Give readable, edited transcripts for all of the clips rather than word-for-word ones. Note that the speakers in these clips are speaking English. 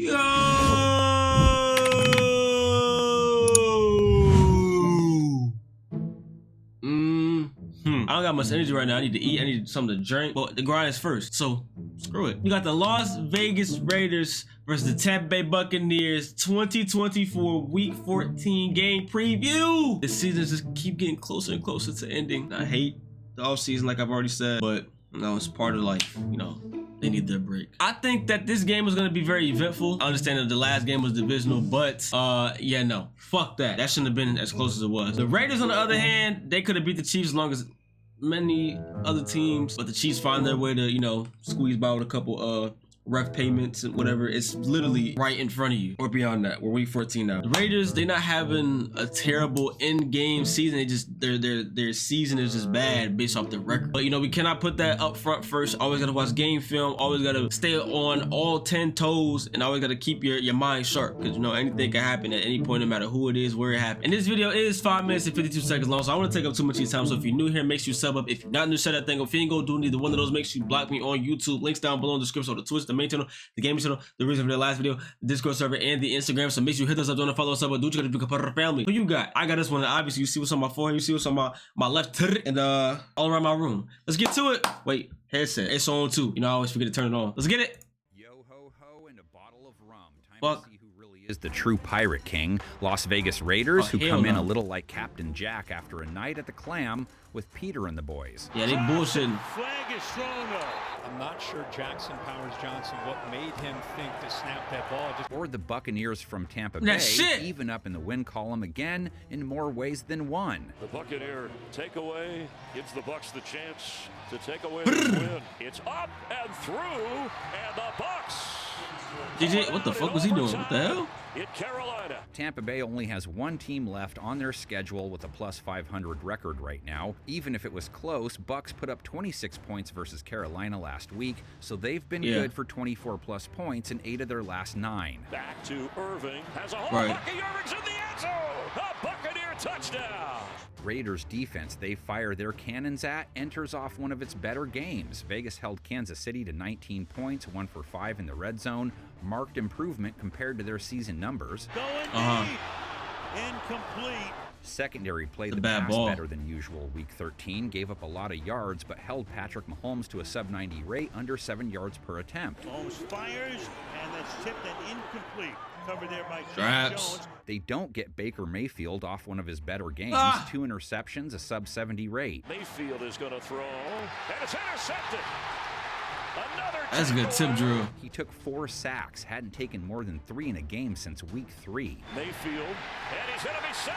Yo! I don't got much energy right now. I need to eat. I need something to drink. But the grind is first. So screw it. You got the Las Vegas Raiders versus the Tampa Bay Buccaneers 2024 Week 14 game preview. This season just keep getting closer and closer to ending. I hate the offseason, like I've already said, but you know, it's part of life. You know, they need their break. I think that this game is going to be very eventful. I understand that the last game was divisional, but yeah, no, fuck that. That shouldn't have been as close as it was. The Raiders, on the other hand, they could have beat the Chiefs as long as many other teams, but the Chiefs find their way to, you know, squeeze by with a couple ref payments and whatever. It's literally right in front of you, or beyond that. We're week 14 now. The Raiders, they're not having a terrible in-game season. They just their season is just bad based off the record. But you know, we cannot put that up front first. Always gotta watch game film. Always gotta stay on all 10 toes, and always gotta keep your mind sharp, because you know anything can happen at any point, no matter who it is, where it happened. And this video is 5 minutes and 52 seconds long, so I want to take up too much of your time. So if you're new here, make sure you sub up. If you're not new, shut that thing. If you ain't gonna do neither one of those, make sure you block me on YouTube. Links down below in the description. So the Twitch, the main channel, the gaming channel, the reason for the last video, the Discord server, and the Instagram. So make sure you hit those up, don't follow us up, but do what you gotta do to be part of the family. Who you got? I got this one. Obviously, you see what's on my forehead, you see what's on my left, and all around my room. Let's get to it. Wait, headset. It's on too. You know, I always forget to turn it on. Let's get it. Yo ho ho and a bottle of rum. Time Fuck. to see who really is the true pirate king. Las Vegas Raiders, who come in a little like Captain Jack after a night at the Clam with Peter and the boys. Yeah, they bullshitting. Flag is thrown up. I'm not sure Jackson Powers Johnson what made him think to snap that ball. Or the Buccaneers from Tampa That Bay, shit. even up in the win column again in more ways than one. The Buccaneer takeaway gives the Bucs the chance to take away the win. It's up and through, and the Bucs. GG, what the fuck was he doing? What the hell? In Carolina. Tampa Bay only has one team left on their schedule with a plus 500 record right now. Even if it was close, Bucs put up 26 points versus Carolina last week, so they've been good for 24 plus points in 8 of their last 9. Back to Irving. Has a hole. Bucky Irving's in the end zone. A Buccaneer touchdown. Raiders defense they fire their cannons at enters off one of its better games. Vegas held Kansas City to 19 points, 1 for 5 in the red zone. Marked improvement compared to their season numbers. Going deep. Incomplete. Secondary played the bad pass ball. better than usual. Week 13 gave up a lot of yards, but held Patrick Mahomes to a sub-90 rate, under 7 yards per attempt. Mahomes fires, and that's tipped and incomplete. Covered there by Traps. Jones. They don't get Baker Mayfield off one of his better games. 2 interceptions, a sub-70 rate. Mayfield is going to throw, and it's intercepted. Another That's a good tip, Drew. He took 4 sacks, hadn't taken more than 3 in a game since week 3. Mayfield, and he's going to be sacked.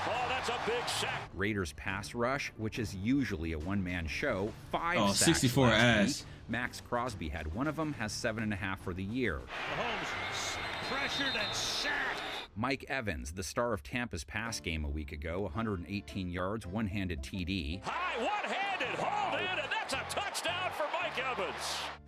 Oh, that's a big sack. Raiders pass rush, which is usually a one-man show, 5 sacks 64 last ass. week. Max Crosby had one of them, has 7.5 for the year. Mahomes pressured and sacked. Mike Evans, the star of Tampa's pass game a week ago, 118 yards, one-handed TD. High one-handed, hold in, and that's a touchdown for Mike Evans.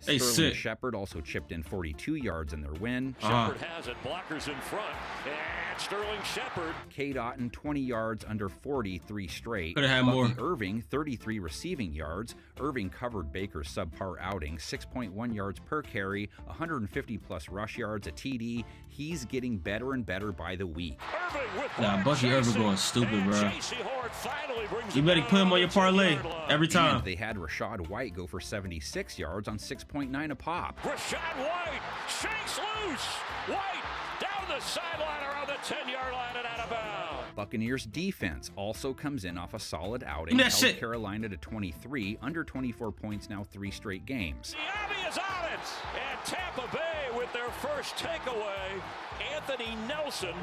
Hey, Sterling sick. Shepard also chipped in 42 yards in their win. Shepard has it, blockers in front, and Sterling Shepard. Kate Otten, 20 yards under 40, 3 straight. Coulda had Bucky more. Irving, 33 receiving yards. Irving covered Baker's subpar outing, 6.1 yards per carry, 150 plus rush yards, a TD. He's getting better and better by the week. Irving with Nah, Bucky Irving going stupid, and bro. J.C. Horn finally brings You it better down put him on your the parlay 10-yard line. every time. And they had Rashad White go for 76 yards on 6.9 a pop. Rashad White shakes loose. White down the sideline around the 10-yard line and out of bounds. Buccaneers defense also comes in off a solid Give outing. me that Held shit. Carolina to 23, under 24 points now 3 straight games. Siabi is on it. And Tampa Bay with their first takeaway. Anthony Nelson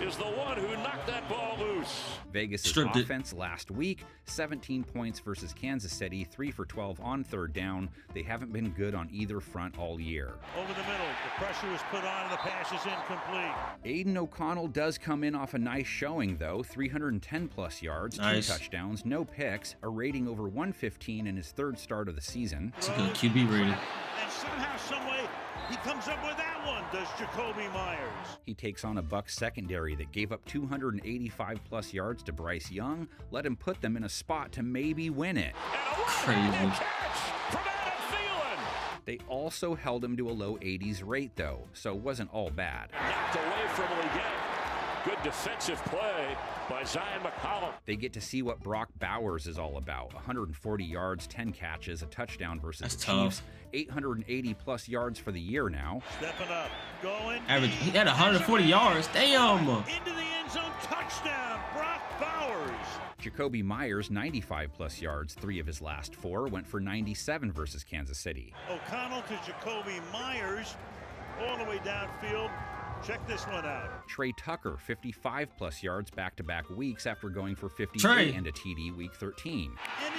is the one who knocked that ball loose. Vegas' Stripped it. offense last week, 17 points versus Kansas City, 3 for 12 on 3rd down. They haven't been good on either front all year. Over the middle. The pressure was put on, and the pass is incomplete. Aiden O'Connell does come in off a nice showing, though. 310 plus yards, Nice. 2 touchdowns, no picks, a rating over 115 in his 3rd start of the season. It's a good QB rating. And somehow, someway, he comes up with that one, does Jacoby Myers. He takes on a Bucs secondary that gave up 285 plus yards to Bryce Young, let him put them in a spot to maybe win it. And a Crazy. one-handed catch from Adam Thielen. They also held him to a low 80s rate though, so it wasn't all bad. Knocked away from him again. Good defensive play by Zion McCollum. They get to see what Brock Bowers is all about. 140 yards, 10 catches, a touchdown versus the Chiefs. 880 plus yards for the year now. Stepping up, going. Average. He had 140 yards. Damn. Into the end zone, touchdown, Brock Bowers. Jacoby Myers, 95 plus yards, 3 of his last 4, went for 97 versus Kansas City. O'Connell to Jacoby Myers, all the way downfield. Check this one out. Trey Tucker, 55 plus yards back-to-back weeks after going for 58 and a TD week 13. And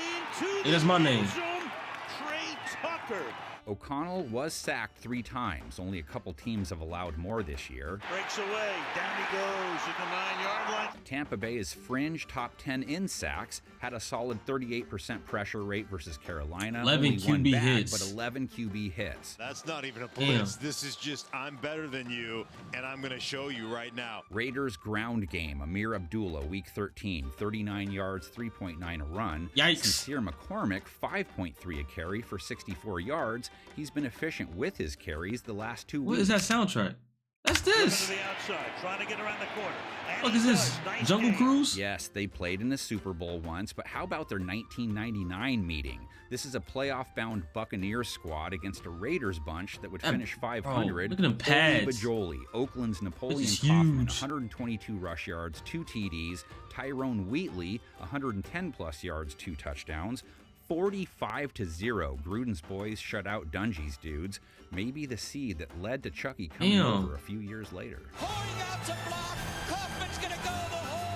into That's my name. Trey Tucker. O'Connell was sacked 3 times. Only a couple teams have allowed more this year. Breaks away, down he goes at the 9-yard line. Tampa Bay is fringe top 10 in sacks, had a solid 38% pressure rate versus Carolina. 11 only one QB bag, hits. But 11 QB hits. That's not even a blitz. This is just, I'm better than you, and I'm going to show you right now. Raiders ground game. Amir Abdullah, week 13, 39 yards, 3.9 a run. Yikes. Sincere McCormick, 5.3 a carry for 64 yards. He's been efficient with his carries the last 2 weeks. What is that soundtrack? That's this. To the outside, trying to get around the corner. What is this? Nice Jungle game. Cruise? Yes, they played in the Super Bowl once, but how about their 1999 meeting? This is a playoff-bound Buccaneers squad against a Raiders bunch that would finish 500. Look at them pads. Bajoli, Oakland's Napoleon This is Kaufman, huge. 122 rush yards, 2 TDs. Tyrone Wheatley, 110 plus yards, 2 touchdowns. 45-0, Gruden's boys shut out Dungy's dudes. Maybe the seed that led to Chucky coming over a few years later.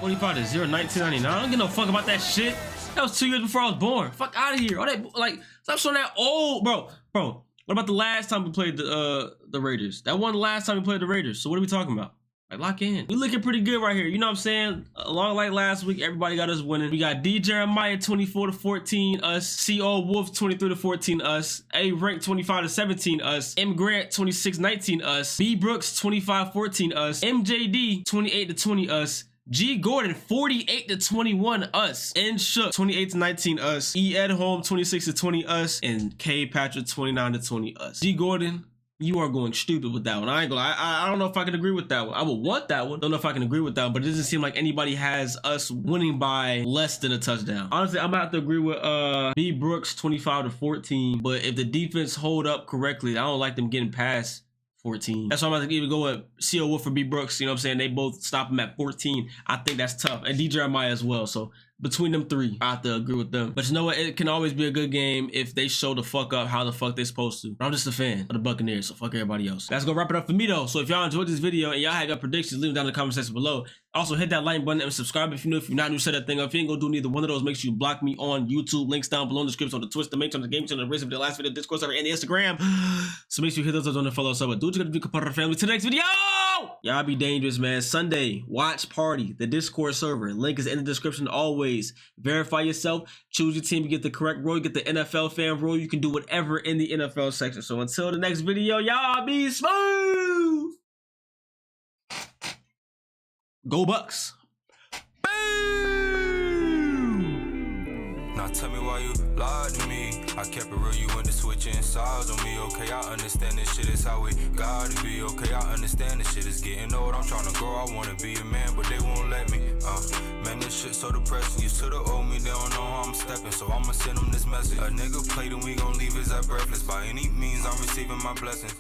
45-0, 1999. I don't give no fuck about that shit. That was 2 years before I was born. Fuck out of here. All that, like, stop showing that old, bro. What about the last time we played the Raiders? That wasn't the last time we played the Raiders. So what are we talking about? Like, lock in. We looking pretty good right here. You know what I'm saying? Along like last week, everybody got us winning. We got D. Jeremiah 24-14 us. C.O. Wolf 23-14 us. A. Rank 25-17 us. M. Grant 26-19 us. B. Brooks 25-14 us. MJD 28-20 us. G. Gordon 48-21 us. N. Shook 28-19 us. E. Edholm 26-20 us. And K. Patrick 29-20 us. G. Gordon, you are going stupid with that one. I ain't gonna lie. I don't know if I can agree with that one. I would want that one. Don't know if I can agree with that one, but it doesn't seem like anybody has us winning by less than a touchdown. Honestly, I'm gonna have to agree with B. Brooks 25-14. But if the defense hold up correctly, I don't like them getting past 14. That's why I'm about to even go with C.O. Wolf for B. Brooks. You know what I'm saying? They both stop him at 14. I think that's tough. And D. Jeremiah as well. So between them 3, I have to agree with them. But you know what? It can always be a good game if they show the fuck up how the fuck they supposed to. But I'm just a fan of the Buccaneers, so fuck everybody else. That's gonna wrap it up for me though. So if y'all enjoyed this video and y'all have your predictions, leave them down in the comment section below. Also hit that like button and subscribe if you're new. If you're not new, set that thing up. If you ain't gonna do neither one of those, make sure you block me on YouTube. Links down below in the description on the Twitch, the main channel, the game channel, the rest of the last video, Discord server, and the Instagram. So make sure you hit those on the follow us up. Do what you gotta do to part of the family. To the next video. Y'all be dangerous, man. Sunday, watch party, the Discord server. Link is in the description always. Verify yourself. Choose your team. You get the correct role. You get the NFL fan role. You can do whatever in the NFL section. So until the next video, y'all be smooth. Go Bucks. Now tell me why you lied to me. I kept it real, you went to switching sides on me. Okay, I understand this shit is how it gotta be. Okay, I understand this shit is getting old. I'm trying to grow, I wanna be a man, but they won't let me. Man, this shit so depressing. Used to the old me, they don't know how I'm stepping, so I'ma send them this message. A nigga played and we gon' leave his at breathless. By any means, I'm receiving my blessings.